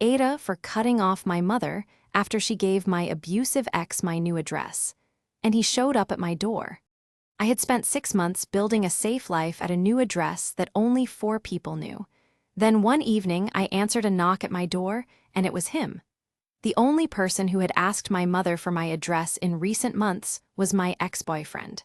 AITA for cutting off my mother after she gave my abusive ex my new address. And he showed up at my door. I had spent 6 months building a safe life at a new address that only 4 people knew. Then one evening I answered a knock at my door, and it was him. The only person who had asked my mother for my address in recent months was my ex-boyfriend.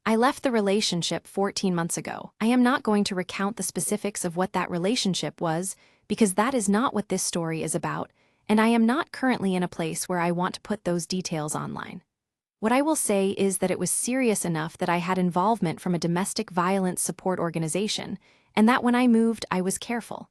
I left the relationship 14 months ago. I am not going to recount the specifics of what that relationship was because that is not what this story is about, and I am not currently in a place where I want to put those details online. What I will say is that it was serious enough that I had involvement from a domestic violence support organization, and that when I moved, I was careful.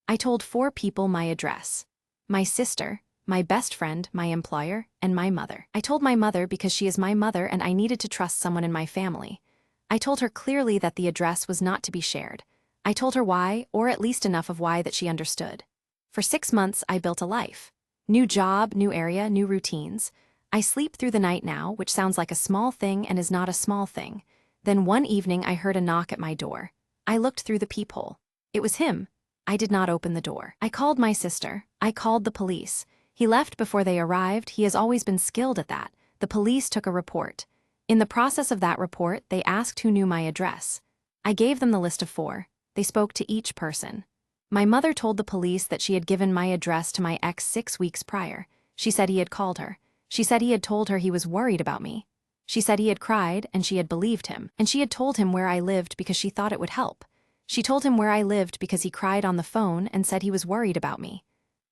I told 4 people my address: my sister, my best friend, my employer, and my mother. I told my mother because she is my mother and I needed to trust someone in my family. I told her clearly that the address was not to be shared. I told her why, or at least enough of why that she understood. For 6 months, I built a life. New job, new area, new routines. I sleep through the night now, which sounds like a small thing and is not a small thing. Then one evening I heard a knock at my door. I looked through the peephole. It was him. I did not open the door. I called my sister. I called the police. He left before they arrived. He has always been skilled at that. The police took a report. In the process of that report, they asked who knew my address. I gave them the list of 4. They spoke to each person. My mother told the police that she had given my address to my ex 6 weeks prior. She said he had called her. She said he had told her he was worried about me. She said he had cried and she had believed him, and she had told him where I lived because she thought it would help. She told him where I lived because he cried on the phone and said he was worried about me.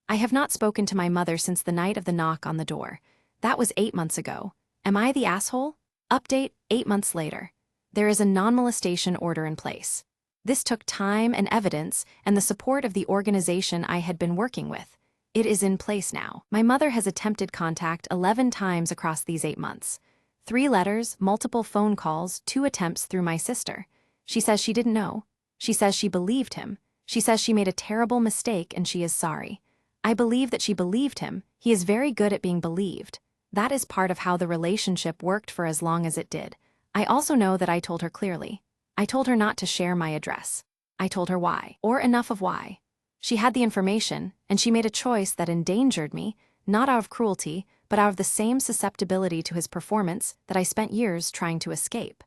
I have not spoken to my mother since the night of the knock on the door. That was 8 months ago. Am I the asshole? Update, 8 months later. There is a non-molestation order in place. This took time and evidence and the support of the organization I had been working with. It is in place now. My mother has attempted contact 11 times across these 8 months. 3 letters, multiple phone calls, 2 attempts through my sister. She says she didn't know. She says she believed him. She says she made a terrible mistake and she is sorry. I believe that she believed him. He is very good at being believed. That is part of how the relationship worked for as long as it did. I also know that I told her clearly. I told her not to share my address. I told her why, or enough of why. She had the information, and she made a choice that endangered me, not out of cruelty, but out of the same susceptibility to his performance that I spent years trying to escape.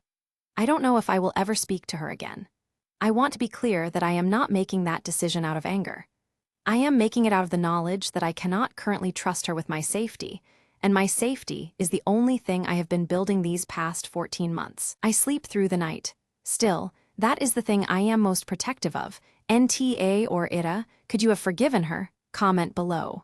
I don't know if I will ever speak to her again. I want to be clear that I am not making that decision out of anger. I am making it out of the knowledge that I cannot currently trust her with my safety, and my safety is the only thing I have been building these past 14 months. I sleep through the night. Still, that is the thing I am most protective of. NTA or AITA, could you have forgiven her? Comment below.